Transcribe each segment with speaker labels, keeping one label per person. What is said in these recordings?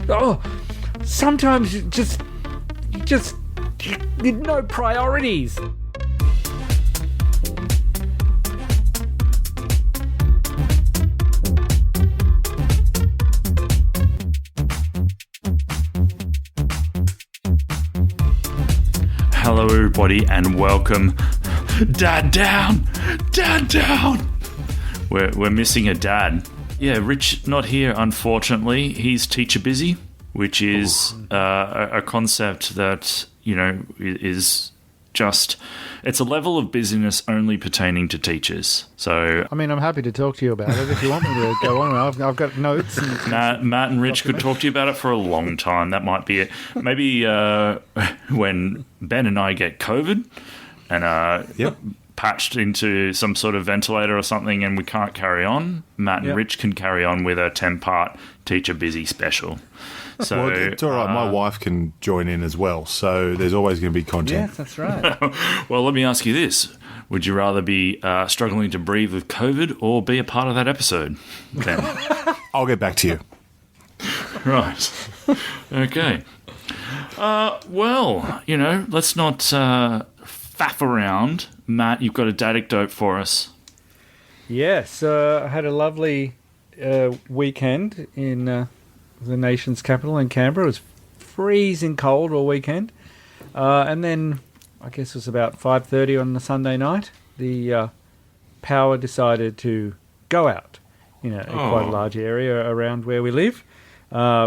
Speaker 1: Oh, sometimes you no priorities.
Speaker 2: Hello, everybody, and welcome. Dad down! Dad down! We're missing a dad. Yeah, Rich not here, unfortunately. He's teacher busy, which is a concept that, is just... It's a level of busyness only pertaining to teachers. So,
Speaker 1: I mean, I'm happy to talk to you about it if you want me to go on. I've got notes.
Speaker 2: Matt and Rich could talk to you about it for a long time. That might be it. Maybe when Ben and I get COVID and patched into some sort of ventilator or something and we can't carry on, Matt and Rich can carry on with a 10-part teacher busy special. So
Speaker 3: well, it's all right. My wife can join in as well, so there's always going to be content.
Speaker 1: Yes, that's right.
Speaker 2: Well, let me ask you this. Would you rather be struggling to breathe with COVID or be a part of that episode, then?
Speaker 3: I'll get back to you.
Speaker 2: Right. Okay. Well, let's not faff around. Matt, you've got a dad anecdote for us.
Speaker 1: Yes, I had a lovely weekend in the nation's capital in Canberra. It was freezing cold all weekend. And then, I guess it was about 5:30 on the Sunday night, the power decided to go out in quite a large area around where we live,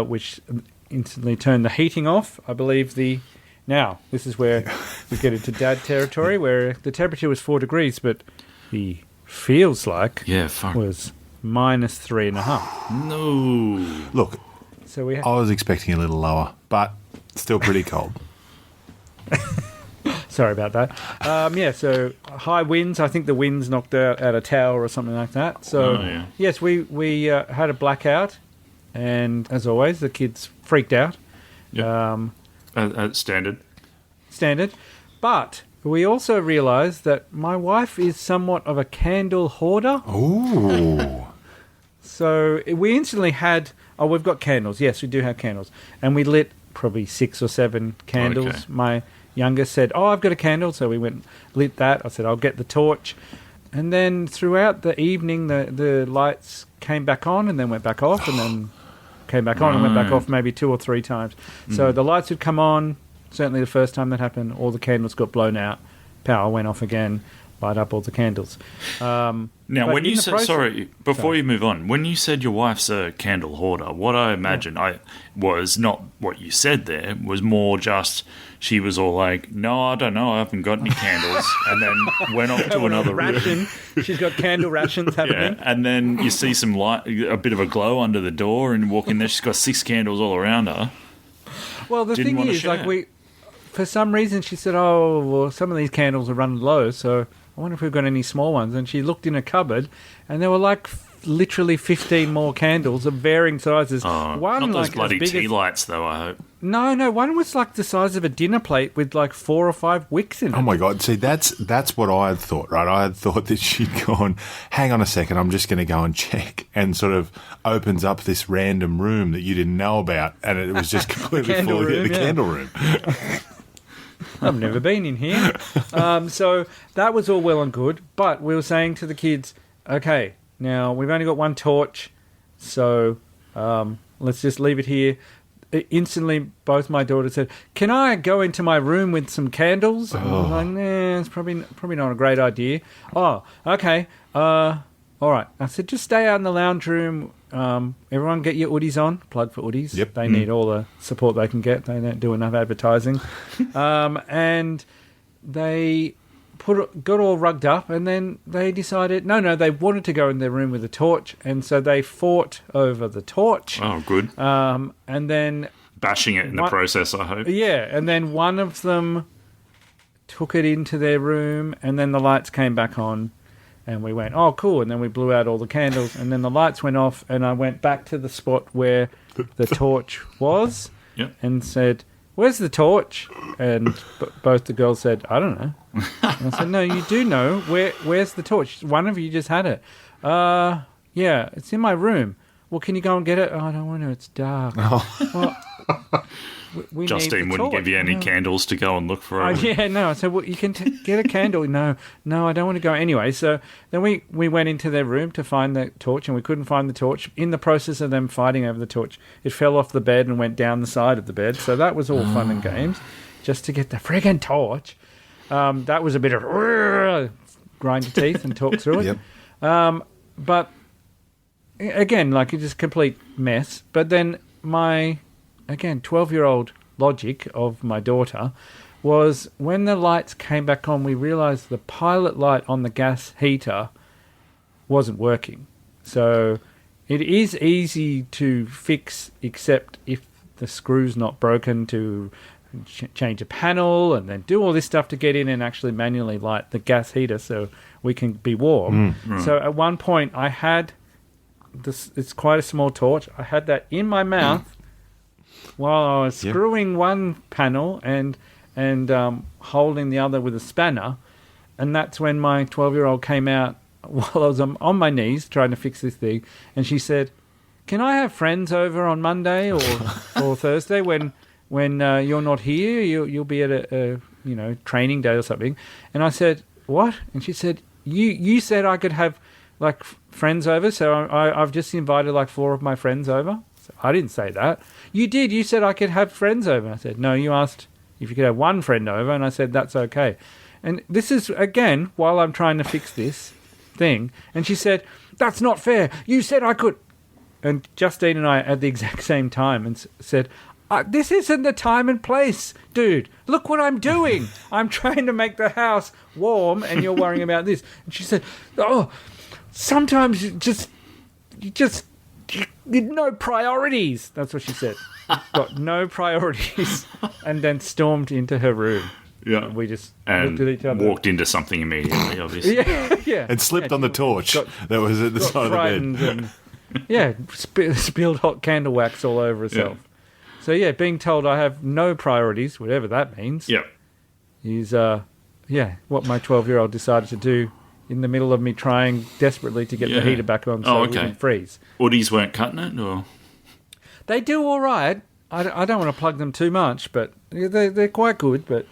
Speaker 1: which instantly turned the heating off. I believe Now, this is where we get into dad territory, where the temperature was 4 degrees, but the feels like was minus 3.5.
Speaker 2: No.
Speaker 3: Look,
Speaker 1: so I
Speaker 3: was expecting a little lower, but still pretty cold.
Speaker 1: Sorry about that. So high winds. I think the winds knocked out a tower or something like that. So, yes, we had a blackout, and as always, the kids freaked out.
Speaker 2: Yep. Standard.
Speaker 1: But we also realised that my wife is somewhat of a candle hoarder.
Speaker 3: Ooh.
Speaker 1: So we instantly had... Oh, we've got candles. Yes, we do have candles. And we lit probably 6 or 7 candles.
Speaker 2: Okay.
Speaker 1: My youngest said, I've got a candle. So we went, lit that. I said, I'll get the torch. And then throughout the evening, the lights came back on and then went back off and then came back on and went back off maybe 2 or 3 times. So the lights would come on. Certainly the first time that happened, all the candles got blown out. Power went off again. Light up all the candles.
Speaker 2: Now, when you said... Before you move on, when you said your wife's a candle hoarder, what I imagine was not what you said there, was more just she was all like, no, I don't know, I haven't got any candles, and then went off to another
Speaker 1: ration. She's got candle rations happening.
Speaker 2: Yeah, and then you see some light, a bit of a glow under the door, and walk in there, she's got 6 candles all around her.
Speaker 1: Well, the thing is, for some reason, she said, oh, well, some of these candles are running low, so I wonder if we've got any small ones. And she looked in a cupboard, and there were like literally 15 more candles of varying sizes.
Speaker 2: Oh,
Speaker 1: one
Speaker 2: not those
Speaker 1: like
Speaker 2: bloody tea lights, though, I hope.
Speaker 1: No, one was like the size of a dinner plate with like 4 or 5 wicks in it.
Speaker 3: Oh, my God. See, that's what I had thought, right? I had thought that she'd gone, hang on a second, I'm just going to go and check, and sort of opens up this random room that you didn't know about, and it was just completely full of the candle room.
Speaker 1: I've never been in here. So that was all well and good, but we were saying to the kids, okay, now we've only got 1 torch, so let's just leave it here. Instantly, both my daughters said, can I go into my room with some candles? And I was like, nah, it's probably not a great idea. Oh, okay. All right. I said, just stay out in the lounge room. Everyone get your hoodies on. Plug for hoodies.
Speaker 3: Yep.
Speaker 1: They need all the support they can get. They don't do enough advertising. And they got all rugged up, and then they decided, no, they wanted to go in their room with a torch, and so they fought over the torch.
Speaker 2: Oh, good.
Speaker 1: And then...
Speaker 2: Bashing it in the process, I hope.
Speaker 1: Yeah, and then one of them took it into their room, and then the lights came back on, and we went, oh, cool, and then we blew out all the candles, and then the lights went off, and I went back to the spot where the torch was, and said, where's the torch? And both the girls said, I don't know. And I said, no, you do know. Where's the torch? One of you just had it. Yeah, it's in my room. well, can you go and get it? Oh, I don't want to. It's dark. Well, we
Speaker 2: Justine
Speaker 1: need the
Speaker 2: wouldn't
Speaker 1: torch.
Speaker 2: give you any candles to go and look for it.
Speaker 1: Yeah, no. So well, you can get a candle. No, I don't want to go anyway. So then we went into their room to find the torch, and we couldn't find the torch. In the process of them fighting over the torch, it fell off the bed and went down the side of the bed. So that was all fun and games, just to get the friggin' torch. That was a bit of grind your teeth and talk through it.
Speaker 3: Yep.
Speaker 1: But again, like it's just complete mess. But then my 12-year-old logic of my daughter was when the lights came back on, we realised the pilot light on the gas heater wasn't working. So it is easy to fix, except if the screw's not broken, to change a panel and then do all this stuff to get in and actually manually light the gas heater so we can be warm. So at one point I had this, it's quite a small torch, I had that in my mouth while I was screwing one panel and holding the other with a spanner, and that's when my 12-year-old came out while I was on my knees trying to fix this thing, and she said, "Can I have friends over on Monday or Thursday when you're not here? You'll be at a training day or something." And I said, "What?" And she said, "You said I could have like friends over, so I've just invited like 4 of my friends over." I didn't say that. "You did. You said I could have friends over." I said, "No, you asked if you could have one friend over," and I said, "That's okay." And this is, again, while I'm trying to fix this thing. And she said, "That's not fair. You said I could." And Justine and I at the exact same time and said, "This isn't the time and place, dude. Look what I'm doing. I'm trying to make the house warm and you're worrying about this." And she said, "Oh, sometimes you no priorities." That's what she said. Got no priorities. And then stormed into her room.
Speaker 2: Yeah.
Speaker 1: And we just
Speaker 2: and
Speaker 1: looked at each other.
Speaker 2: walked into something immediately, obviously.
Speaker 1: Yeah.
Speaker 3: And slipped on the torch that was at the side of the bed.
Speaker 1: And, spilled hot candle wax all over herself. Yeah. So, yeah, being told I have no priorities, whatever that means, is, what my 12-year-old decided to do in the middle of me trying desperately to get the heater back on so it wouldn't freeze.
Speaker 2: Woodies weren't cutting it, or...?
Speaker 1: They do all right. I don't want to plug them too much, but they're quite good. But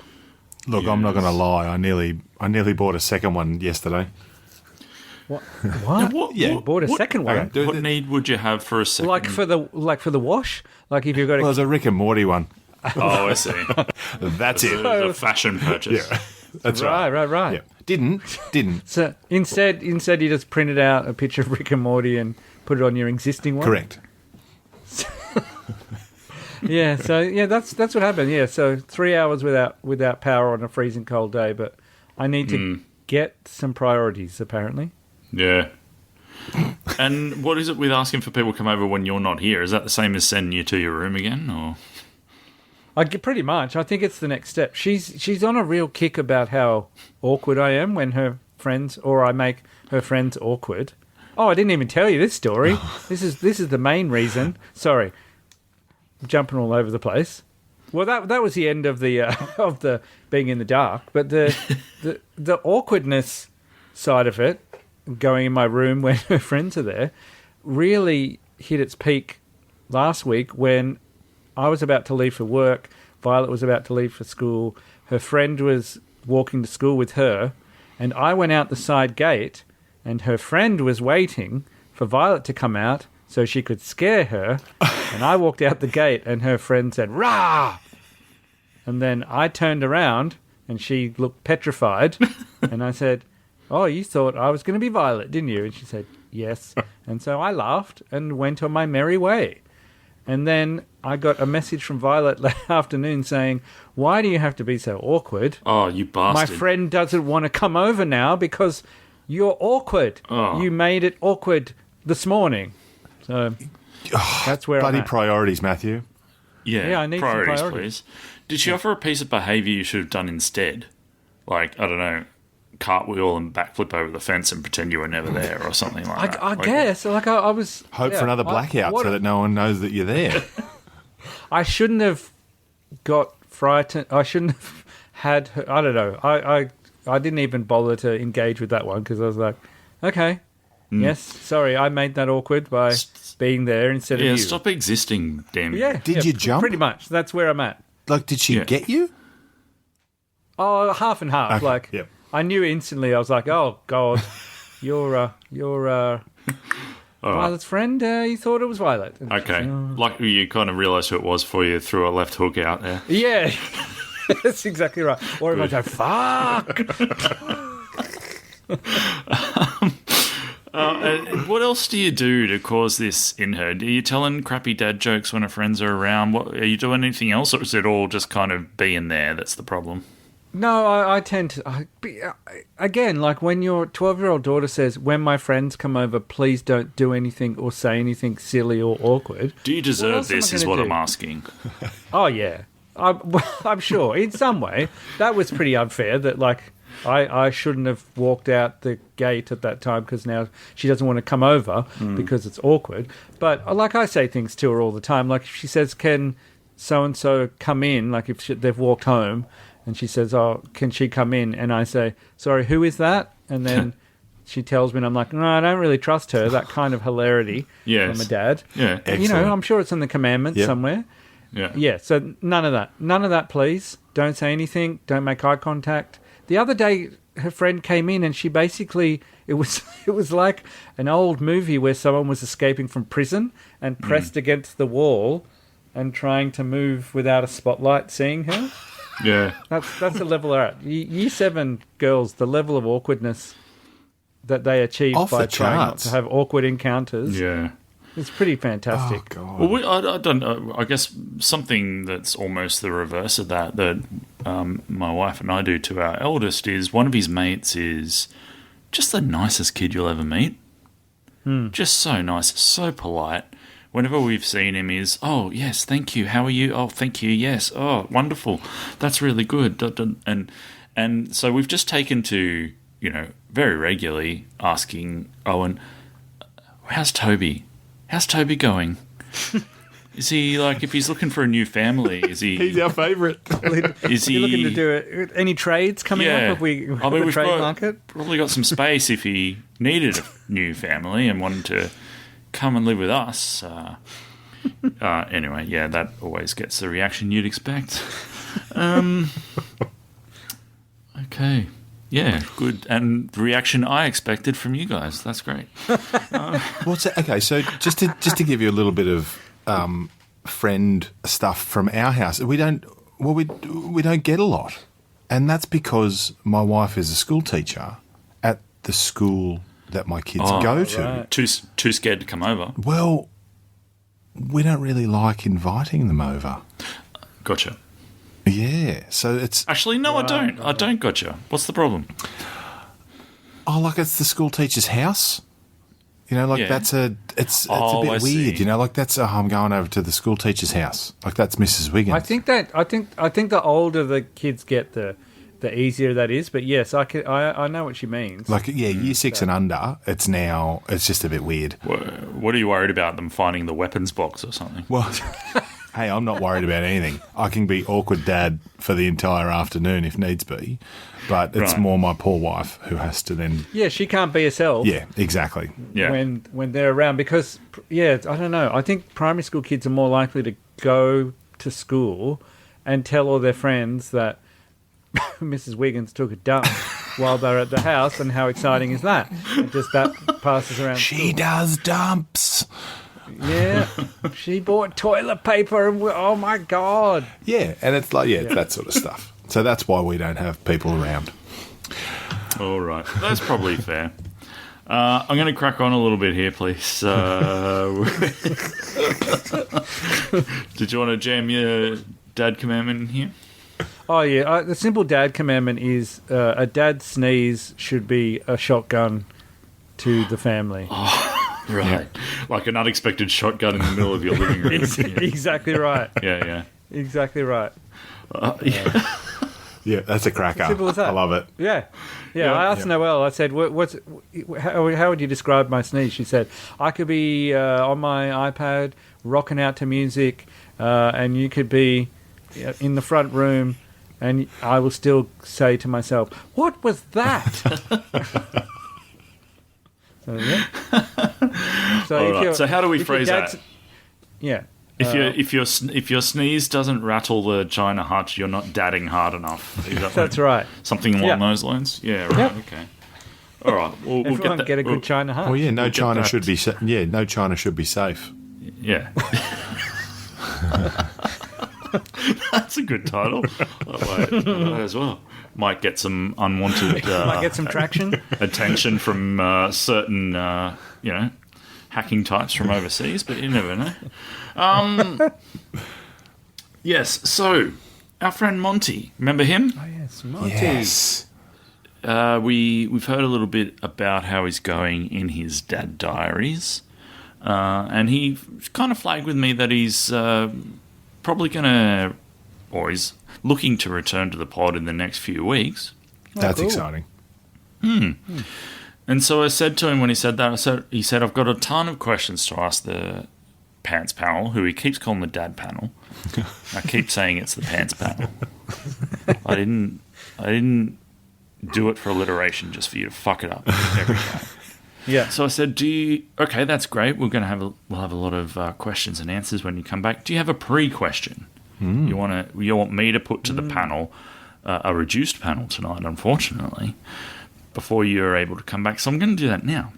Speaker 3: look, I'm not going to lie. I nearly bought a second one yesterday.
Speaker 1: What?
Speaker 2: What?
Speaker 1: Bought a second one?
Speaker 2: What need would you have for a second?
Speaker 1: Like for the wash? Like if you've got
Speaker 3: Well, there's a Rick and Morty one.
Speaker 2: Oh, I see.
Speaker 3: That's it.
Speaker 2: It was a fashion purchase.
Speaker 3: Yeah, that's right.
Speaker 1: Right.
Speaker 3: Yeah. Didn't.
Speaker 1: So instead you just printed out a picture of Rick and Morty and put it on your existing one?
Speaker 3: Correct.
Speaker 1: Yeah, so that's what happened. Yeah, so 3 hours without power on a freezing cold day, but I need to get some priorities apparently.
Speaker 2: Yeah. And what is it with asking for people to come over when you're not here? Is that the same as sending you to your room again, or?
Speaker 1: Pretty much. I think it's the next step. She's on a real kick about how awkward I am when her friends, or I make her friends awkward. Oh, I didn't even tell you this story. This is the main reason. Sorry, I'm jumping all over the place. Well, that was the end of the of the being in the dark, but the awkwardness side of it, going in my room when her friends are there, really hit its peak last week when I was about to leave for work. Violet was about to leave for school. Her friend was walking to school with her, and I went out the side gate, and her friend was waiting for Violet to come out so she could scare her. And I walked out the gate, and her friend said, "Rah!" And then I turned around, and she looked petrified. And I said, "Oh, you thought I was going to be Violet, didn't you?" And she said, "Yes." And so I laughed and went on my merry way. And then I got a message from Violet last afternoon saying, "Why do you have to be so awkward?
Speaker 2: Oh, you bastard.
Speaker 1: My friend doesn't want to come over now because you're awkward.
Speaker 2: Oh.
Speaker 1: You made it awkward this morning." So that's where I'm
Speaker 3: Bloody
Speaker 1: at.
Speaker 3: priorities, Matthew.
Speaker 2: Yeah,
Speaker 1: I need some
Speaker 2: priorities,
Speaker 1: priorities.
Speaker 2: please. Did she offer a piece of behaviour you should have done instead? Like, I don't know, cartwheel and backflip over the fence and pretend you were never there or something like that.
Speaker 1: I guess. Like I was...
Speaker 3: Hope for another blackout so that no one knows that you're there.
Speaker 1: I shouldn't have got frightened. I shouldn't have had her... I don't know. I didn't even bother to engage with that one because I was like, okay, yes, sorry, I made that awkward by being there instead of you.
Speaker 2: stop existing, damn.
Speaker 1: Yeah.
Speaker 3: Did you jump?
Speaker 1: Pretty much. That's where I'm at.
Speaker 3: Like, did she get you?
Speaker 1: Oh, half and half.
Speaker 3: Okay,
Speaker 1: Like,
Speaker 3: yep.
Speaker 1: I knew instantly. I was like, oh, God, you're Violet's friend. You thought it was Violet. And
Speaker 2: Okay. Like you kind of realised who it was for you, threw a left hook out there.
Speaker 1: Yeah. That's exactly right. Or if I go, fuck.
Speaker 2: What else do you do to cause this in her? Are you telling crappy dad jokes when her friends are around? What, are you doing anything else, or is it all just kind of being there that's the problem?
Speaker 1: No, I tend to... again, like when your 12-year-old daughter says, when my friends come over, please don't do anything or say anything silly or awkward.
Speaker 2: Do you deserve this is what I'm asking.
Speaker 1: Oh, yeah. I'm sure. In some way, that was pretty unfair that, like, I shouldn't have walked out the gate at that time because now she doesn't want to come over because it's awkward. But, like, I say things to her all the time. Like, if she says, can so-and-so come in? Like, if they've walked home and she says, oh, can she come in? And I say, sorry, who is that? And then she tells me, and I'm like, no, I don't really trust her. That kind of hilarity from a dad.
Speaker 2: Yeah,
Speaker 1: excellent. You know, I'm sure it's in the commandments somewhere.
Speaker 2: Yeah.
Speaker 1: Yeah, so none of that. None of that, please. Don't say anything. Don't make eye contact. The other day, her friend came in and she basically... It was like an old movie where someone was escaping from prison and pressed against the wall and trying to move without a spotlight seeing her.
Speaker 2: Yeah.
Speaker 1: That's the level they're at. Year 7 girls, the level of awkwardness that they achieve by trying not to have awkward encounters.
Speaker 2: Yeah.
Speaker 1: It's pretty fantastic.
Speaker 3: Oh, God.
Speaker 2: Well, I don't know. I guess something that's almost the reverse of that my wife and I do to our eldest is one of his mates is just the nicest kid you'll ever meet. Just so nice, so polite. Whenever we've seen him is, oh, yes, thank you. How are you? Oh, thank you. Yes. Oh, wonderful. That's really good. And so we've just taken to, very regularly asking Owen, how's Toby? How's Toby going? Is he, like, if he's looking for a new family, is he...
Speaker 3: He's our favourite.
Speaker 2: Is he...
Speaker 1: looking to do any trades coming up? Have we
Speaker 2: I mean,
Speaker 1: the trade market?
Speaker 2: Probably got some space if he needed a new family and wanted to come and live with us. Anyway, yeah, that always gets the reaction you'd expect. Okay. Yeah, good. And the reaction I expected from you guys. That's great.
Speaker 3: Okay, so just to give you a little bit of friend stuff from our house, we don't get a lot, and that's because my wife is a school teacher at the school that my kids go to.
Speaker 2: Right. Too scared to come over.
Speaker 3: Well, we don't really like inviting them over.
Speaker 2: Gotcha.
Speaker 3: Yeah, so it's...
Speaker 2: Actually, no, I don't. I don't gotcha. What's the problem?
Speaker 3: Oh, like it's the school teacher's house. That's it's a bit weird.
Speaker 2: See.
Speaker 3: That's I'm going over to the school teacher's house. Like that's Mrs. Wiggins.
Speaker 1: I think the older the kids get, the easier that is. But yes, I know what she means.
Speaker 3: Like year 6 and under, it's just a bit weird.
Speaker 2: What are you worried about, them finding the weapons box or something?
Speaker 3: Well, hey, I'm not worried about anything. I can be awkward dad for the entire afternoon if needs be, but it's more my poor wife who has to then...
Speaker 1: Yeah, she can't be herself.
Speaker 3: Yeah, exactly.
Speaker 2: Yeah.
Speaker 1: When they're around because, I don't know. I think primary school kids are more likely to go to school and tell all their friends that Mrs. Wiggins took a dump while they're at the house, and how exciting is that? And just that passes around.
Speaker 3: She does dumps.
Speaker 1: Yeah, she bought toilet paper and oh my God.
Speaker 3: Yeah, and it's like, it's that sort of stuff. So that's why we don't have people around.
Speaker 2: All right. That's probably fair. I'm going to crack on a little bit here, please. Did you want to jam your dad commandment in here?
Speaker 1: Oh, yeah. The simple dad commandment is a dad sneeze should be a shotgun to the family.
Speaker 2: Right. Yeah. Like an unexpected shotgun in the middle of your living room.
Speaker 1: Exactly right.
Speaker 2: Yeah.
Speaker 1: Exactly right.
Speaker 3: Yeah, that's a cracker.
Speaker 1: Simple as that.
Speaker 3: I love it.
Speaker 1: Yeah. I asked Noelle, I said, how would you describe my sneeze? She said, I could be on my iPad rocking out to music, and you could be in the front room, and I will still say to myself, what was that? Yeah.
Speaker 2: All right. So how do we phrase that?
Speaker 1: Yeah.
Speaker 2: If your sneeze doesn't rattle the China hut, you're not dadding hard enough. Is that
Speaker 1: That's right.
Speaker 2: Something along those lines. Yeah. Right.
Speaker 1: Yep.
Speaker 2: Okay. All right. We'll
Speaker 1: Everyone get a good China hut.
Speaker 3: Well, yeah, no
Speaker 2: We'll get
Speaker 3: China
Speaker 2: that.
Speaker 3: should be. No China should be safe.
Speaker 2: Yeah. That's a good title. I like that as well. Might get some unwanted
Speaker 1: Might get some traction.
Speaker 2: attention from certain, hacking types from overseas, but you never know. Yes, so our friend Monty, remember him?
Speaker 1: Oh, yes, Monty.
Speaker 3: Yes.
Speaker 2: We've heard a little bit about how he's going in his dad diaries, and he kind of flagged with me that he's probably going to, or he's looking to return to the pod in the next few weeks.
Speaker 3: That's
Speaker 1: cool.
Speaker 3: exciting.
Speaker 2: And so I said to him when he said that, he said, I've got a ton of questions to ask the Pants panel, who he keeps calling the dad panel. I keep saying it's the Pants panel. I didn't do it for alliteration, just for you to fuck it up every time.
Speaker 1: Yeah.
Speaker 2: So I said, okay, that's great. We'll have a lot of questions and answers when you come back. Do you have a pre-question? You want me to put to the panel, a reduced panel tonight, unfortunately, before you're able to come back. So I'm going to do that now.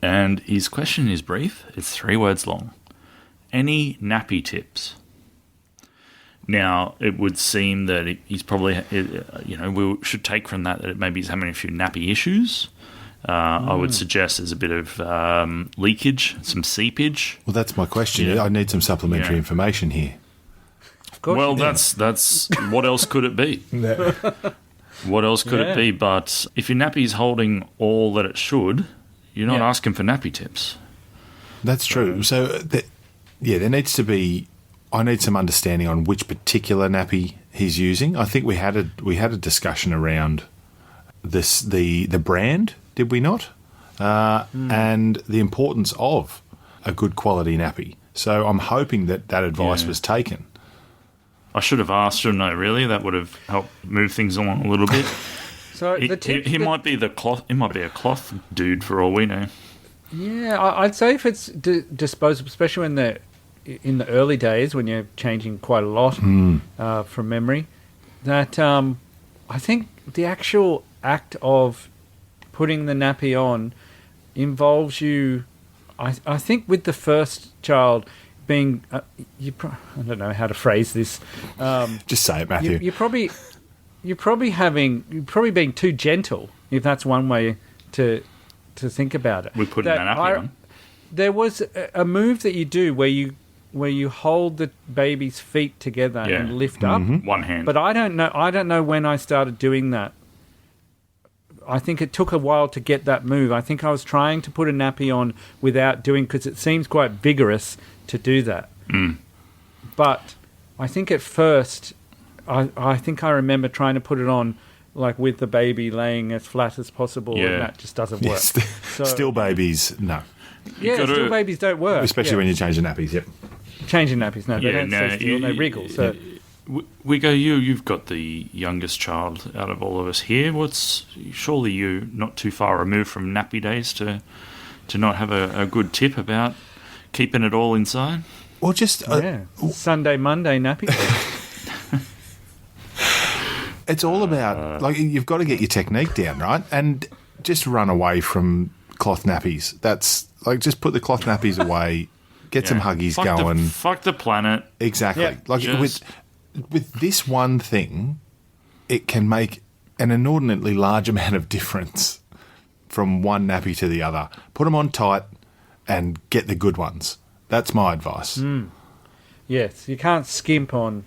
Speaker 2: And his question is brief. It's 3 words long. Any nappy tips? Now, it would seem that he's probably, we should take from that maybe he's having a few nappy issues. I would suggest there's a bit of leakage, some seepage.
Speaker 3: Well, that's my question.
Speaker 2: Yeah.
Speaker 3: I need some supplementary information here.
Speaker 1: Of course.
Speaker 2: Well, that's what else could it be? What else could it be? But if your nappy's holding all that it should, you're not asking for nappy tips.
Speaker 3: That's true. So, there needs to be. I need some understanding on which particular nappy he's using. I think we had a discussion around this the brand, did we not? And the importance of a good quality nappy. So I'm hoping that advice was taken.
Speaker 2: I should have asked, shouldn't I? Really, that would have helped move things along a little bit.
Speaker 1: So
Speaker 2: he might be the cloth. He might be a cloth dude for all we know.
Speaker 1: Yeah, I'd say if it's disposable, especially in the early days when you're changing quite a lot from memory, that I think the actual act of putting the nappy on involves you. I think with the first child being, I don't know how to phrase this.
Speaker 3: Just say it, Matthew.
Speaker 1: You're probably being too gentle, if that's one way to think about it.
Speaker 2: We put an nappy on.
Speaker 1: There was a move that you do where you hold the baby's feet together and lift up.
Speaker 2: One hand.
Speaker 1: But I don't know when I started doing that. I think it took a while to get that move. I think I was trying to put a nappy on without doing, because it seems quite vigorous to do that. But I think at first, I think I remember trying to put it on like with the baby laying as flat as possible, and that just doesn't work.
Speaker 3: Still babies, no.
Speaker 1: Still babies don't work.
Speaker 3: Especially when you change the nappies, yep.
Speaker 1: Changing nappies, no, they don't stay still, they wriggle. So.
Speaker 2: We go, you've got the youngest child out of all of us here. Surely you not too far removed from nappy days to not have a good tip about keeping it all inside?
Speaker 3: Well, just...
Speaker 1: Sunday, Monday nappy.
Speaker 3: It's all about, you've got to get your technique down, right? And just run away from cloth nappies. That's, just put the cloth nappies away, get some huggies going.
Speaker 2: Fuck the planet.
Speaker 3: Exactly. With this one thing, it can make an inordinately large amount of difference from one nappy to the other. Put them on tight and get the good ones. That's my advice.
Speaker 1: Yes, you can't skimp on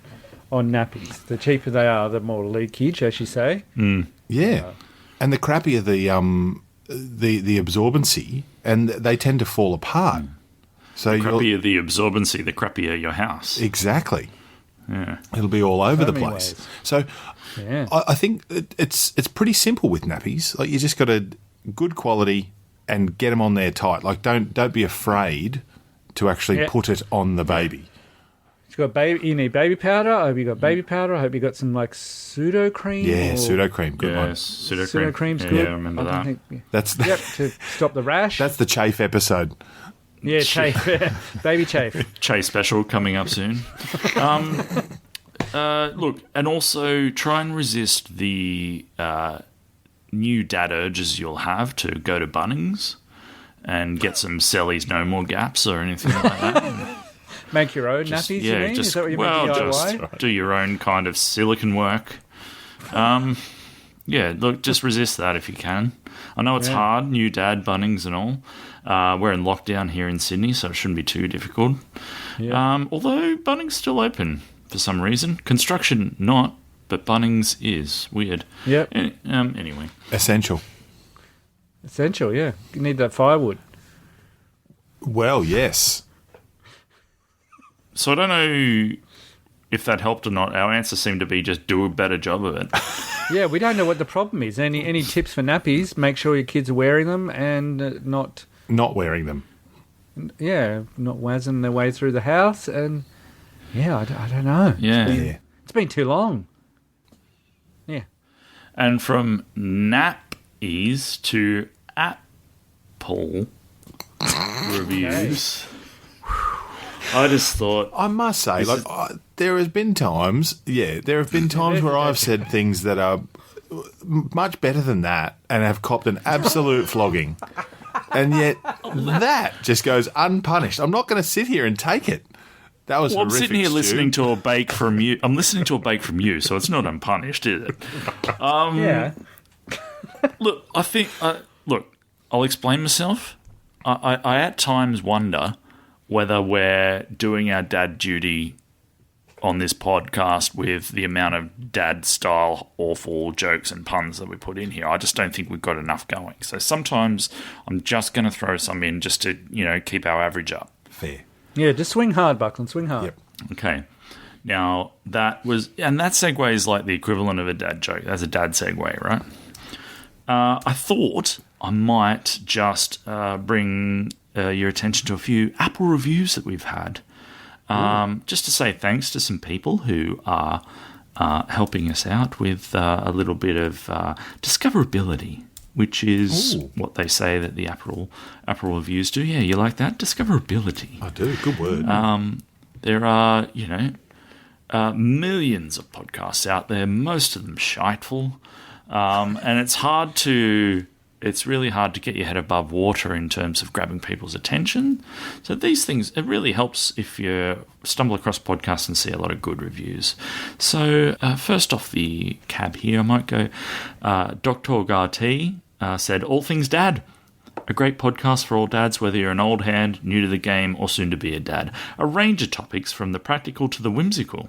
Speaker 1: nappies. The cheaper they are, the more leakage, as you say.
Speaker 3: Yeah. And the crappier the absorbency, and they tend to fall apart. So
Speaker 2: the crappier the absorbency, the crappier your house.
Speaker 3: Exactly.
Speaker 2: Yeah.
Speaker 3: It'll be all over the place.
Speaker 1: Ways.
Speaker 3: So I think it's pretty simple with nappies. You just got a good quality and get them on there tight. Don't be afraid to actually put it on the baby.
Speaker 1: It's got baby. You need baby powder. I hope you got baby powder. I hope you got some like pseudo cream.
Speaker 3: Yeah, pseudo cream, good one.
Speaker 2: Pseudo
Speaker 1: cream's
Speaker 2: yeah,
Speaker 1: good.
Speaker 2: Yeah, I remember
Speaker 1: don't
Speaker 2: that.
Speaker 1: think-
Speaker 3: That's
Speaker 1: Yep, to stop the rash.
Speaker 3: that's the chafe episode.
Speaker 1: Yeah, chafe. Baby chafe.
Speaker 2: Chase special coming up soon. Look, and also try and resist the new dad urges you'll have to go to Bunnings and get some Sellies No More Gaps or anything like that.
Speaker 1: Make your own nappies, you mean? Is that what you mean, DIY?
Speaker 2: Just do your own kind of silicon work. Yeah, look, just resist that if you can. I know it's hard, new dad, Bunnings and all. We're in lockdown here in Sydney, so it shouldn't be too difficult.
Speaker 1: Yeah.
Speaker 2: Although Bunnings still open for some reason. Construction not, but Bunnings is. Weird.
Speaker 1: Yep.
Speaker 2: Anyway.
Speaker 3: Essential.
Speaker 1: Essential, yeah. You need that firewood.
Speaker 3: Well, yes.
Speaker 2: So I don't know if that helped or not. Our answer seemed to be just do a better job of it.
Speaker 1: Yeah, we don't know what the problem is. Any tips for nappies? Make sure your kids are wearing them and not
Speaker 3: Wearing them.
Speaker 1: not wazzing their way through the house. And I don't know.
Speaker 2: Yeah.
Speaker 1: It's been too long. Yeah.
Speaker 2: And from nappies to Apple reviews. I just thought...
Speaker 3: I must say, there have been times where I've said things that are much better than that and have copped an absolute flogging. And yet that just goes unpunished. I'm not going to sit here and take it. That was
Speaker 2: I'm
Speaker 3: horrific,
Speaker 2: sitting here
Speaker 3: Stu.
Speaker 2: listening to a bake from you. I'm listening to a bake from you, so it's not unpunished, is it?
Speaker 1: Yeah.
Speaker 2: Look, I think... I'll explain myself. I at times wonder whether we're doing our dad duty on this podcast with the amount of dad-style awful jokes and puns that we put in here. I just don't think we've got enough going. So sometimes I'm just going to throw some in just to, keep our average up.
Speaker 3: Fair.
Speaker 1: Yeah, just swing hard, Buckland. Swing hard.
Speaker 3: Yep.
Speaker 2: Okay. Now, that segue is like the equivalent of a dad joke. That's a dad segue, right? I thought I might just bring your attention to a few Apple reviews that we've had. Just to say thanks to some people who are helping us out with a little bit of discoverability, which is what they say that the Apple reviews do. Yeah, you like that? Discoverability.
Speaker 3: I do. Good word.
Speaker 2: There are, millions of podcasts out there, most of them shiteful. And it's really hard to get your head above water in terms of grabbing people's attention. So these things, it really helps if you stumble across podcasts and see a lot of good reviews. So first off the cab here, I might go, Dr. Garty said, All Things Dad. A great podcast for all dads, whether you're an old hand, new to the game, or soon to be a dad. A range of topics from the practical to the whimsical,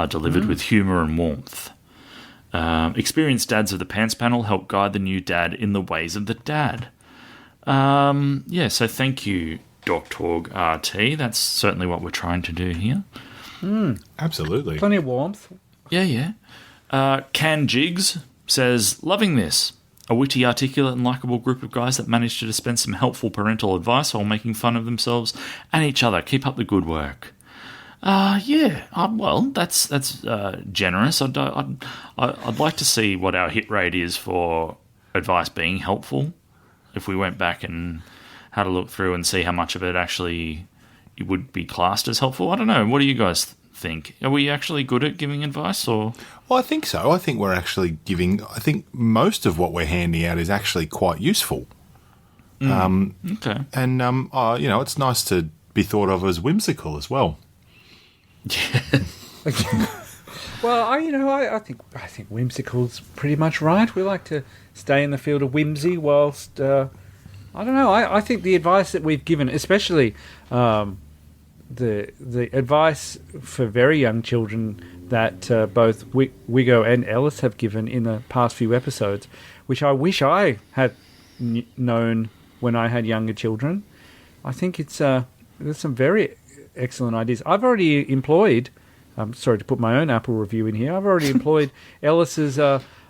Speaker 2: delivered with humour and warmth. Experienced dads of the Pants Panel help guide the new dad in the ways of the dad. So thank you, Dr. RT. That's certainly what we're trying to do here.
Speaker 3: Absolutely.
Speaker 1: Plenty of warmth.
Speaker 2: Yeah. Can Jigs says, loving this. A witty, articulate and likeable group of guys that manage to dispense some helpful parental advice while making fun of themselves and each other. Keep up the good work. Well, that's generous. I'd like to see what our hit rate is for advice being helpful. If we went back and had a look through and see how much of it actually would be classed as helpful. I don't know. What do you guys think? Are we actually good at giving advice, or?
Speaker 3: Well, I think so. I think we're actually I think most of what we're handing out is actually quite useful.
Speaker 2: Okay.
Speaker 3: And it's nice to be thought of as whimsical as well.
Speaker 1: Well, I think whimsical's pretty much right. We like to stay in the field of whimsy whilst I don't know. I think the advice that we've given, especially the advice for very young children that both Wiggo and Ellis have given in the past few episodes, which I wish I had known when I had younger children. I think there's some very excellent ideas. I've already employed, I'm sorry to put my own Apple review in here, I've already employed Ellis's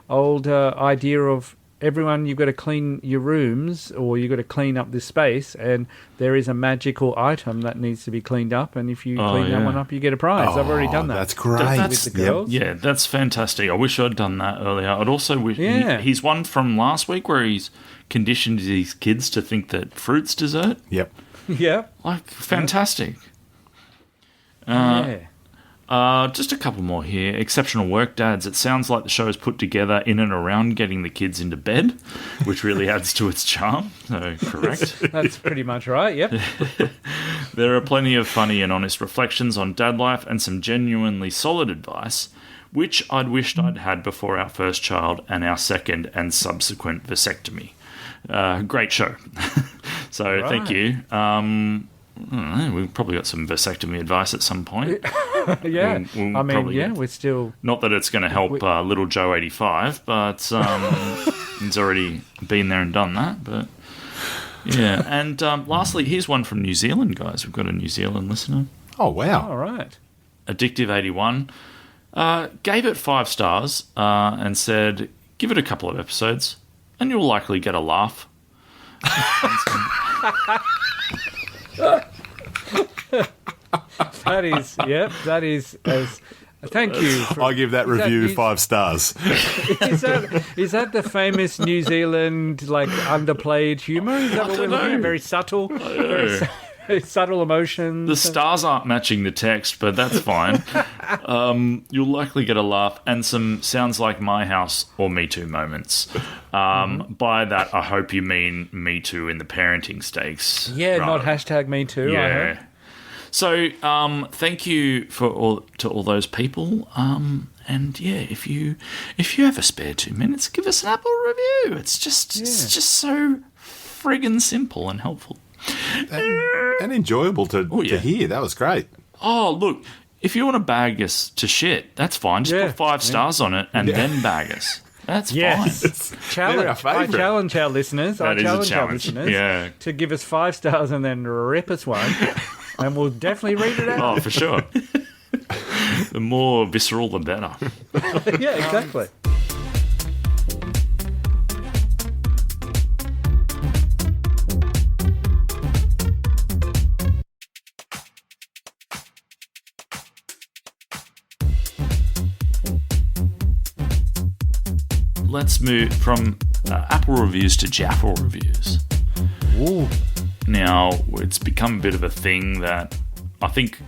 Speaker 1: old idea of everyone, you've got to clean your rooms, or you've got to clean up this space, and there is a magical item that needs to be cleaned up, and if you clean that one up, you get a prize. I've already done that.
Speaker 3: That's great.
Speaker 1: with the girls.
Speaker 2: Yeah, that's fantastic. I wish I'd done that earlier. I'd also wish he's one from last week where he's conditioned his kids to think that fruit's dessert.
Speaker 3: Yep.
Speaker 1: Yeah.
Speaker 2: Like, fantastic.
Speaker 1: Yeah.
Speaker 2: Just a couple more here. Exceptional work, dads. It sounds like the show is put together in and around getting the kids into bed, which really adds to its charm. So, correct.
Speaker 1: That's pretty much right, yep.
Speaker 2: There are plenty of funny and honest reflections on dad life and some genuinely solid advice, which I'd wished I'd had before our first child and our second and subsequent vasectomy. Great show. So, Thank you. I don't know, we've probably got some vasectomy advice at some point.
Speaker 1: Yeah. We're still...
Speaker 2: Not that it's going to help little Joe 85, but he's already been there and done that. But yeah. And lastly, here's one from New Zealand, guys. We've got a New Zealand listener.
Speaker 3: Oh, wow.
Speaker 1: All right.
Speaker 2: Addictive 81 gave it 5 stars and said, give it a couple of episodes and you'll likely get a laugh.
Speaker 1: That is as... Thank you.
Speaker 3: I'll give that review 5 stars.
Speaker 1: Is that the famous New Zealand, like, underplayed humour? Is that what we're looking at? Very subtle? Very subtle emotions?
Speaker 2: The stars aren't matching the text, but that's fine. You'll likely get a laugh and some sounds like my house or Me Too moments. By that, I hope you mean Me Too in the parenting stakes.
Speaker 1: Yeah, not hashtag Me Too.
Speaker 2: Yeah. So, thank you to all those people. And yeah, if you have a spare 2 minutes, give us an Apple review. It's just so friggin' simple and helpful.
Speaker 3: And enjoyable to hear. That was great.
Speaker 2: Oh, look, if you want to bag us to shit, that's fine. Just put 5 stars on it and then bag us. That's fine.
Speaker 1: Challenge. I challenge our listeners.
Speaker 2: That is a challenge.
Speaker 1: To give us 5 stars and then rip us one. And we'll definitely read it out.
Speaker 2: Oh, for sure. The more visceral, the better.
Speaker 1: Yeah, exactly.
Speaker 2: Let's move from Apple reviews to Jaffle reviews.
Speaker 1: Ooh.
Speaker 2: Now, it's become a bit of a thing that I think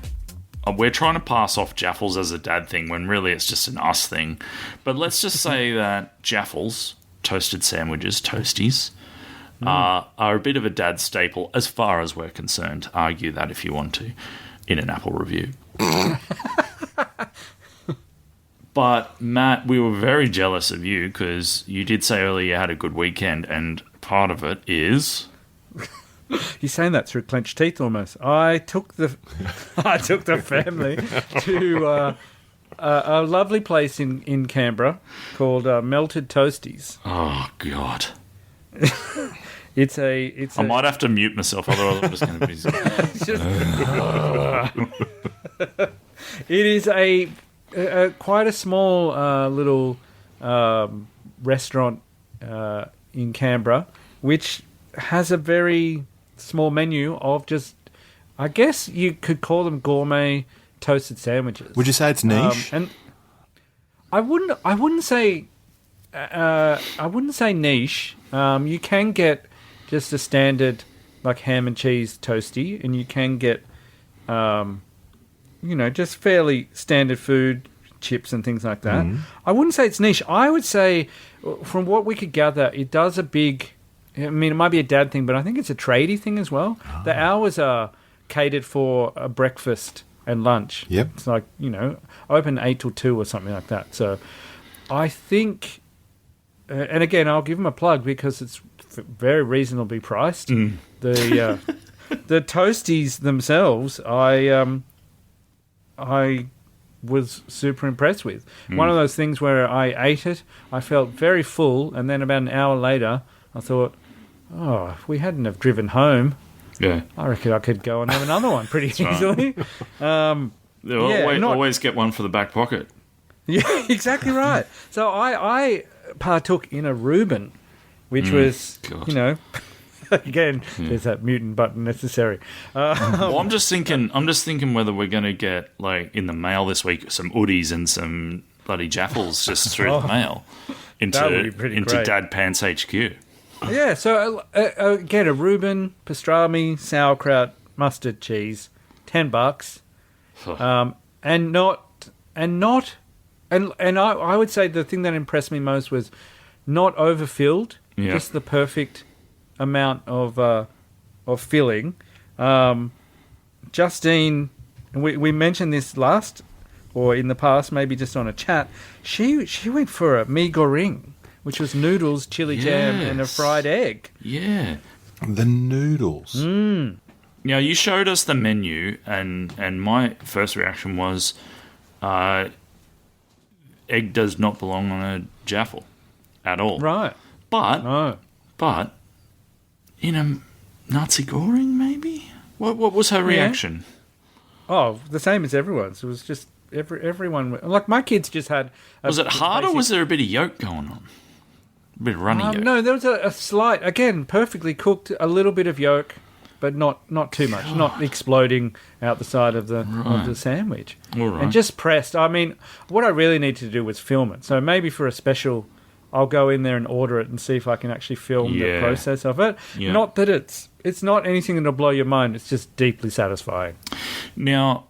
Speaker 2: we're trying to pass off Jaffles as a dad thing when really it's just an us thing. But let's just say that Jaffles, toasted sandwiches, toasties, are a bit of a dad staple as far as we're concerned. Argue that if you want to in an Apple review. But, Matt, we were very jealous of you because you did say earlier you had a good weekend, and part of it is...
Speaker 1: You're saying that through clenched teeth almost. I took the family to a lovely place in Canberra called Melted Toasties.
Speaker 2: Oh, God.
Speaker 1: I
Speaker 2: might have to mute myself, otherwise I'm just going to be...
Speaker 1: It is quite a small little restaurant in Canberra, which has a very small menu of just, I guess you could call them gourmet toasted sandwiches.
Speaker 3: Would you say it's niche?
Speaker 1: And I wouldn't say niche. You can get just a standard like ham and cheese toasty, and you can get just fairly standard food, chips and things like that. I wouldn't say it's niche. I would say, from what we could gather, it does a big... I mean, it might be a dad thing, but I think it's a tradie thing as well. Oh. The hours are catered for a breakfast and lunch.
Speaker 3: Yep.
Speaker 1: It's like, open 8 till 2 or something like that. So I think... and again, I'll give them a plug because it's very reasonably priced. The toasties themselves, I was super impressed with. One of those things where I ate it, I felt very full, and then about an hour later, I thought, if we hadn't have driven home, I reckon I could go and have another one pretty easily.
Speaker 2: Always get one for the back pocket.
Speaker 1: Yeah, exactly right. So I partook in a Reuben, which was,
Speaker 2: God.
Speaker 1: you know, again, there's that mutant button necessary.
Speaker 2: Well, I'm just thinking whether we're going to get, like, in the mail this week, some Uddies and some bloody Jaffles just through the mail
Speaker 1: That would be pretty
Speaker 2: into
Speaker 1: great.
Speaker 2: Dad Pants HQ.
Speaker 1: Yeah, so again, a Reuben, pastrami, sauerkraut, mustard cheese, $10. And I would say the thing that impressed me most was not overfilled,
Speaker 2: Yeah.
Speaker 1: just the perfect amount of filling. Justine, we mentioned this last or in the past, maybe just on a chat. She went for a mee goreng, which was noodles, chili jam, and a fried egg.
Speaker 2: Yeah.
Speaker 3: The noodles.
Speaker 2: Now, you showed us the menu, and my first reaction was, egg does not belong on a jaffle at all.
Speaker 1: Right.
Speaker 2: But in a Nazi goreng, maybe? What was her reaction?
Speaker 1: Oh, the same as everyone's. It was just everyone. Like my kids just had.
Speaker 2: Was it hard, or was there a bit of yolk going on? A bit of runny yolk?
Speaker 1: No, there was a slight, again, perfectly cooked, a little bit of yolk, but not too much, not exploding out the side of the sandwich.
Speaker 2: All right.
Speaker 1: And just pressed. I mean, what I really needed to do was film it. So maybe for a special, I'll go in there and order it and see if I can actually film the process of it.
Speaker 2: Yeah.
Speaker 1: Not that it's not anything that'll blow your mind. It's just deeply satisfying.
Speaker 2: Now,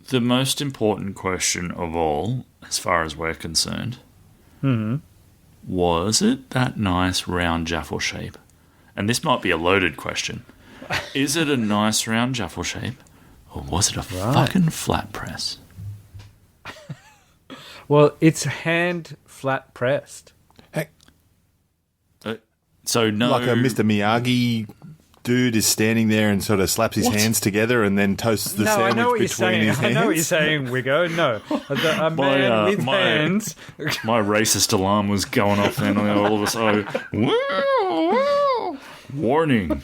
Speaker 2: the most important question of all, as far as we're concerned, was it that nice round jaffle shape? And this might be a loaded question. Is it a nice round jaffle shape, or was it a fucking flat press?
Speaker 1: Well, it's hand flat pressed.
Speaker 3: Heck,
Speaker 2: So no,
Speaker 3: like a Mr. Miyagi dude is standing there and sort of slaps his hands together and then toasts the
Speaker 1: No, I
Speaker 3: sandwich
Speaker 1: know what you're
Speaker 3: between
Speaker 1: saying.
Speaker 3: his hands.
Speaker 1: I know what you're saying, Wiggo. No, a man with hands.
Speaker 2: My racist alarm was going off then. All of a sudden, warning.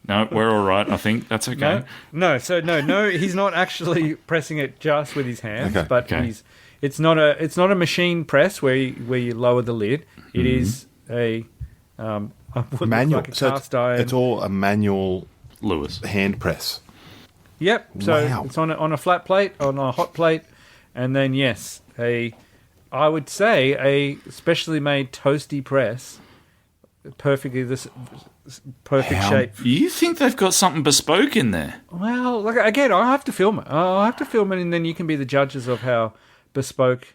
Speaker 2: No, we're all right. I think that's okay.
Speaker 1: No. He's not actually pressing it just with his hands,
Speaker 3: Okay,
Speaker 1: but
Speaker 2: okay.
Speaker 1: It's not a machine press where you lower the lid. It is a what
Speaker 3: Manual.
Speaker 1: looks like a
Speaker 3: So
Speaker 1: cast iron.
Speaker 3: it's all a manual
Speaker 2: Lewis.
Speaker 3: hand press.
Speaker 1: Yep. So
Speaker 3: Wow.
Speaker 1: it's on a flat plate, on a hot plate, and then I would say a specially made toasty press, perfect
Speaker 3: How-
Speaker 1: shape.
Speaker 2: You think they've got something bespoke in there?
Speaker 1: Well, like again, I'll have to film it. I'll have to film it, and then you can be the judges of how bespoke.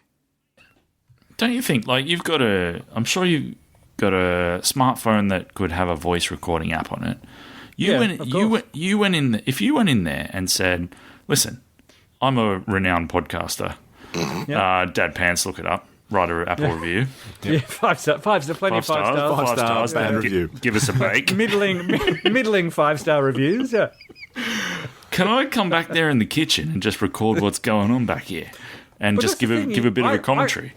Speaker 2: Don't you think? Like I'm sure you've got a smartphone that could have a voice recording app on it. You went in. If you went in there and said, "Listen, I'm a renowned podcaster. Dad Pants, look it up. Write an Apple review.
Speaker 1: Yeah, 5 stars, plenty of 5 stars.
Speaker 3: 5 stars, bad review.
Speaker 2: Give us a bake.
Speaker 1: middling 5-star reviews. Yeah.
Speaker 2: Can I come back there in the kitchen and just record what's going on back here, and
Speaker 1: But
Speaker 2: just
Speaker 1: that's the thing,
Speaker 2: give a bit of a commentary?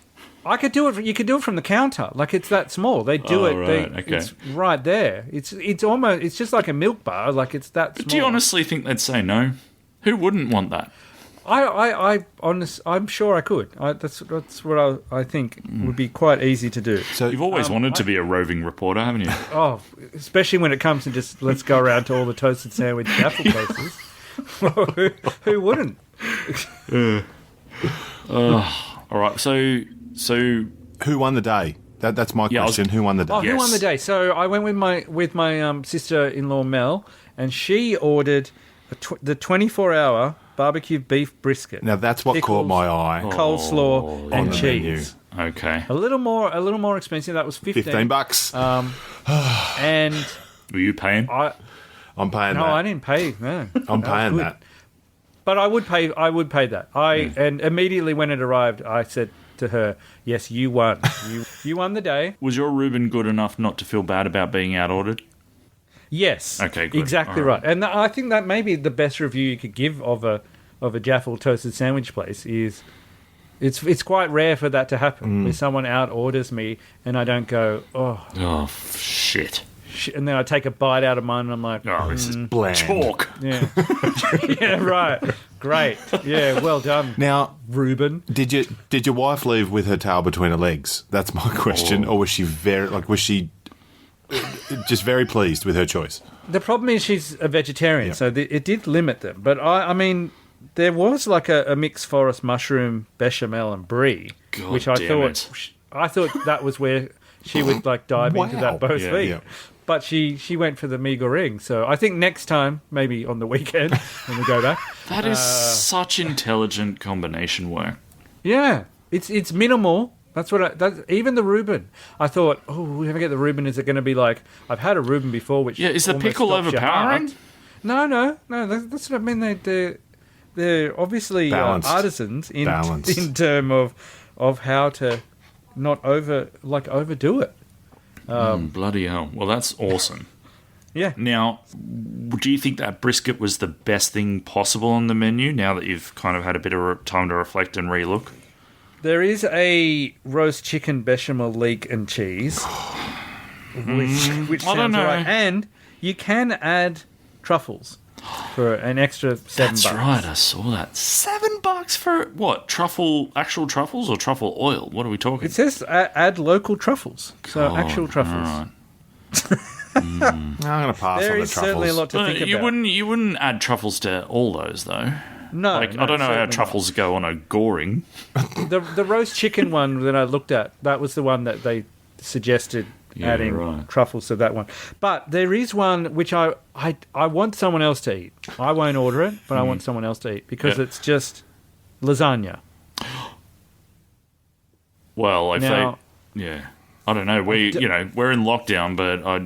Speaker 1: I could do it. You could do it from the counter. Like it's that small. They do it.
Speaker 2: Right, okay.
Speaker 1: It's right there. It's almost. It's just like a milk bar. Like it's that small.
Speaker 2: Do you honestly think they'd say no? Who wouldn't want that?
Speaker 1: I'm sure I could. That's what I think would be quite easy to do.
Speaker 3: So
Speaker 2: You've always wanted to be a roving reporter, haven't you?
Speaker 1: Oh, especially when it comes to just let's go around to all the toasted sandwich jaffle places. Who wouldn't?
Speaker 2: All right, so
Speaker 3: who won the day? That's my
Speaker 2: Yeah,
Speaker 3: question. Who won the day?
Speaker 1: Oh, who
Speaker 2: Yes.
Speaker 1: won the day? So I went with my sister-in-law Mel, and she ordered the 24-hour barbecue beef brisket.
Speaker 3: Now that's what
Speaker 1: Pickles,
Speaker 3: caught my eye.
Speaker 1: coleslaw
Speaker 3: on
Speaker 1: and
Speaker 3: the
Speaker 1: cheese.
Speaker 2: okay.
Speaker 1: A little more expensive. That was
Speaker 3: $15.
Speaker 1: And
Speaker 2: Were you paying?
Speaker 3: I'm paying that.
Speaker 1: I didn't pay. No,
Speaker 3: I'm
Speaker 1: was
Speaker 3: paying
Speaker 1: good.
Speaker 3: that.
Speaker 1: But I would pay that. And immediately when it arrived, I said to her, "Yes, you won. You won the day."
Speaker 2: Was your Reuben good enough not to feel bad about being out-ordered?
Speaker 1: Yes.
Speaker 2: Okay, good.
Speaker 1: Exactly
Speaker 2: All
Speaker 1: right. And I think that may be the best review you could give of a Jaffle toasted sandwich place is it's quite rare for that to happen. Where someone out orders me and I don't go,
Speaker 2: Oh, shit.
Speaker 1: and then I take a bite out of mine and I'm like,
Speaker 2: Oh, this is
Speaker 3: Bland.
Speaker 2: chalk.
Speaker 1: yeah. Yeah, right. Great. Yeah, well done.
Speaker 3: Now,
Speaker 1: Reuben.
Speaker 3: did your wife leave with her tail between her legs? That's my question. Or was she just very pleased with her choice.
Speaker 1: The problem is she's a vegetarian, so it did limit them. But I mean, there was like a mixed forest mushroom bechamel and brie, which I thought that was where she would like dive into that both feet. Yeah. But she went for the mee goreng. So I think next time, maybe on the weekend when we go back.
Speaker 2: That is such intelligent combination work.
Speaker 1: Yeah, it's minimal. That's even the Reuben. I thought, we haven't get the Reuben. Is it going to be like I've had a Reuben before? Which
Speaker 2: is the pickle overpowering?
Speaker 1: No. That's what I mean. They're obviously artisans in terms of how to not overdo it.
Speaker 2: Bloody hell! Well, that's awesome.
Speaker 1: Yeah.
Speaker 2: Now, do you think that brisket was the best thing possible on the menu? Now that you've kind of had a bit of time to reflect and relook.
Speaker 1: There is a roast chicken bechamel leek and cheese, which sounds right. And you can add truffles for an extra $7.
Speaker 2: That's right, I saw that. $7 for what? Actual truffles or truffle oil? What are we talking?
Speaker 1: It says add local truffles, so actual truffles.
Speaker 2: All right.
Speaker 3: I'm going to pass on the truffles.
Speaker 1: There is certainly a lot to think about.
Speaker 2: You wouldn't add truffles to all those, though.
Speaker 1: No,
Speaker 2: I don't know how truffles go on a goring.
Speaker 1: The roast chicken one that I looked at, that was the one that they suggested adding truffles to that one. But there is one which I want someone else to eat. I won't order it, but I want someone else to eat because it's just lasagna.
Speaker 2: Well, I don't know. We're in lockdown, but I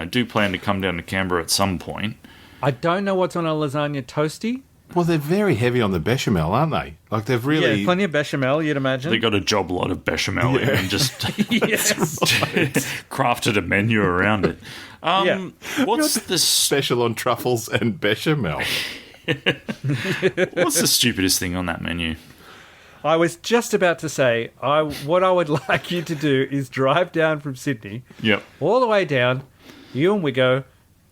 Speaker 2: do plan to come down to Canberra at some point.
Speaker 1: I don't know what's on a lasagna toasty.
Speaker 3: Well, they're very heavy on the bechamel, aren't they? Like they've really
Speaker 1: plenty of bechamel. You'd imagine
Speaker 2: they got a job lot of bechamel in and just crafted a menu around it. What's the
Speaker 3: special on truffles and bechamel?
Speaker 2: What's the stupidest thing on that menu?
Speaker 1: I was just about to say, what I would like you to do is drive down from Sydney, all the way down, you and we go,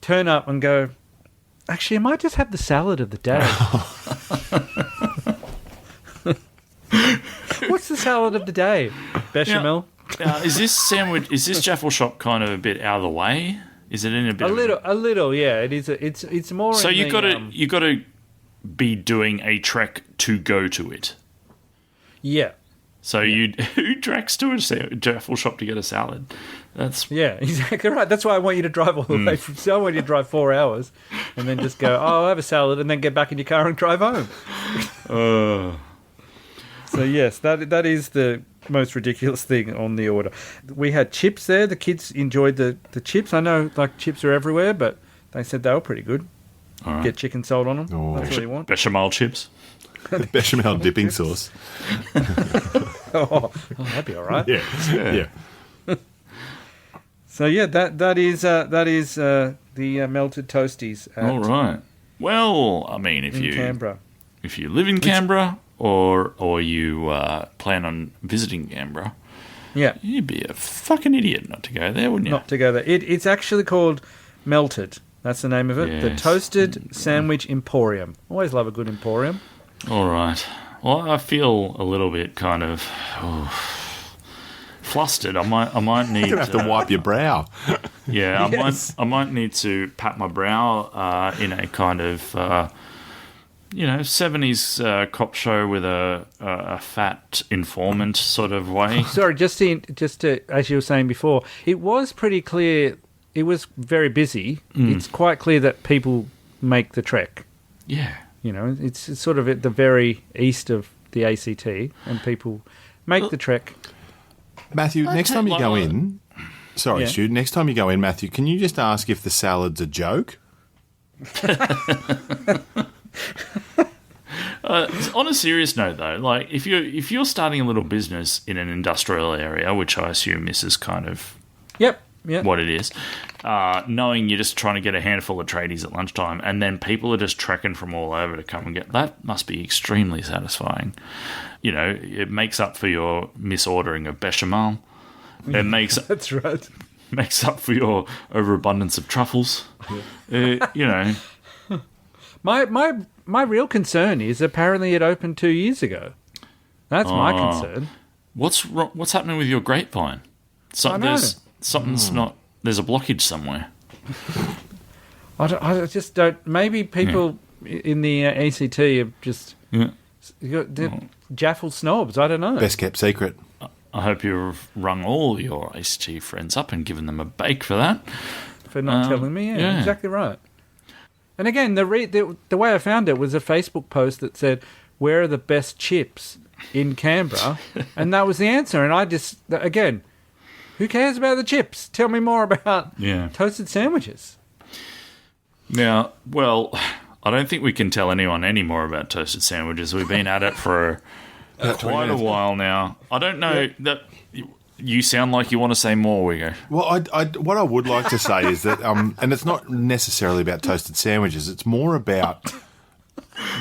Speaker 1: turn up and go, actually, I might just have the salad of the day. What's the salad of the day? Bechamel?
Speaker 2: Is this Jaffle shop kind of a bit out of the way? Is it in a bit?
Speaker 1: A little, yeah. It is. It's more.
Speaker 2: So you got to be doing a trek to go to it.
Speaker 1: Yeah.
Speaker 2: So who treks to a Jaffle shop to get a salad?
Speaker 1: Exactly right. That's why I want you to drive all the way from. So I want you to drive 4 hours, and then just go. I'll have a salad, and then get back in your car and drive home. So yes, that is the most ridiculous thing on the order. We had chips there. The kids enjoyed the chips. I know, like chips are everywhere, but they said they were pretty good. All right. Get chicken salt on them. That's what you want.
Speaker 2: Bechamel chips.
Speaker 3: Bechamel dipping sauce.
Speaker 1: That'd be all right.
Speaker 3: Yeah.
Speaker 1: So yeah, that is the melted toasties.
Speaker 2: All right. Well, I mean, if you live in Canberra or you plan on visiting Canberra, you'd be a fucking idiot not to go there, wouldn't you?
Speaker 1: Not to go there. It's actually called Melted. That's the name of it. Yes. The Toasted Sandwich Emporium. Always love a good emporium.
Speaker 2: All right. Well, I feel a little bit kind of flustered. I might need.
Speaker 3: You're gonna have to wipe your brow.
Speaker 2: Yeah, yes. I might need to pat my brow in a kind of 70s cop show with a fat informant sort of way.
Speaker 1: Sorry, just to as you were saying before, it was pretty clear. It was very busy. It's quite clear that people make the trek.
Speaker 2: Yeah.
Speaker 1: It's sort of at the very east of the ACT, and people make the trek.
Speaker 3: Matthew, next time you go in... Sorry, Stu. Next time you go in, Matthew, can you just ask if the salad's a joke?
Speaker 2: On a serious note, though, like if you're starting a little business in an industrial area, which I assume this is kind of...
Speaker 1: Yep.
Speaker 2: What it is, knowing you're just trying to get a handful of tradies at lunchtime, and then people are just trekking from all over to come and get that must be extremely satisfying. It makes up for your misordering of bechamel. It makes
Speaker 1: that's right.
Speaker 2: Makes up for your overabundance of truffles.
Speaker 1: My real concern is apparently it opened 2 years ago. That's my concern.
Speaker 2: What's happening with your grapevine?
Speaker 1: I know.
Speaker 2: Something's not there's a blockage somewhere.
Speaker 1: I just don't. Maybe people in the ACT have just jaffle snobs. I don't know.
Speaker 3: Best kept secret.
Speaker 2: I hope you've rung all your ACT friends up and given them a bake for that.
Speaker 1: For not telling me. Yeah, exactly right. And again, the way I found it was a Facebook post that said, "Where are the best chips in Canberra?" And that was the answer. And I just, again, who cares about the chips? Tell me more about toasted sandwiches.
Speaker 2: Now, well, I don't think we can tell anyone any more about toasted sandwiches. We've been at it for quite a while now. I don't know that you sound like you want to say more, Wigo.
Speaker 3: Well, what I would like to say is that, and it's not necessarily about toasted sandwiches. It's more about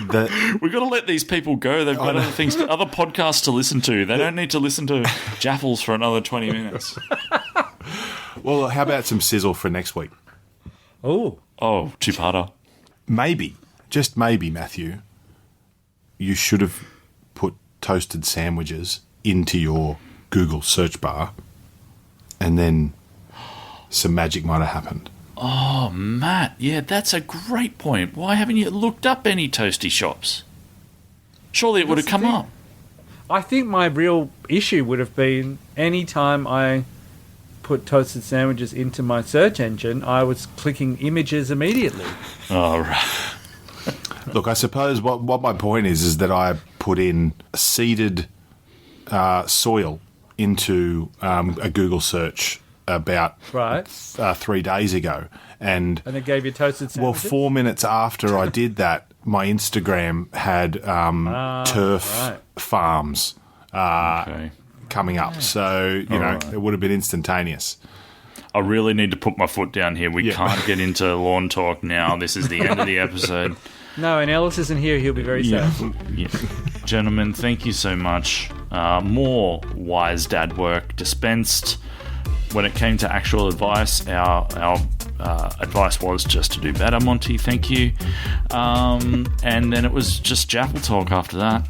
Speaker 2: we've got to let these people go. They've got other podcasts to listen to. They don't need to listen to Jaffles for another 20 minutes.
Speaker 3: Well, how about some sizzle for next week?
Speaker 2: Oh, two-parter.
Speaker 3: Maybe, just maybe, Matthew, you should have put toasted sandwiches into your Google search bar, and then some magic might have happened.
Speaker 2: Oh, Matt, yeah, that's a great point. Why haven't you looked up any toasty shops? Surely it would have come up.
Speaker 1: I think my real issue would have been any time I put toasted sandwiches into my search engine, I was clicking images immediately.
Speaker 2: Oh, right.
Speaker 3: Look, I suppose what my point is that I put in seeded soil into a Google search about 3 days ago. And
Speaker 1: it gave you toasted sandwiches?
Speaker 3: Well, 4 minutes after I did that, my Instagram had turf farms coming up. So, you know, it would have been instantaneous.
Speaker 2: I really need to put my foot down here. We can't get into lawn talk now. This is the end of the episode.
Speaker 1: No, and Ellis isn't here. He'll be very sad.
Speaker 2: Yeah. Gentlemen, thank you so much. More wise dad work dispensed. When it came to actual advice, our advice was just to do better, Monty. Thank you. And then it was just Jaffle talk after that.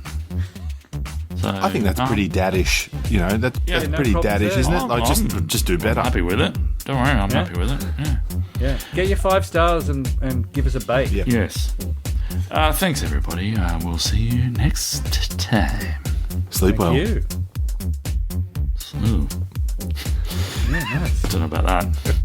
Speaker 2: So,
Speaker 3: I think that's pretty daddish. You know, that's pretty daddish, isn't it? Like, just do better.
Speaker 2: I'm happy with it. Don't worry, I'm happy with it.
Speaker 1: Yeah. Get your 5 stars and give us a bake.
Speaker 3: Yeah.
Speaker 2: Yes. Thanks, everybody. We'll see you next time.
Speaker 3: Sleep well.
Speaker 1: Thank you.
Speaker 2: Sleep.
Speaker 1: Yeah, nice.
Speaker 2: Don't know about that.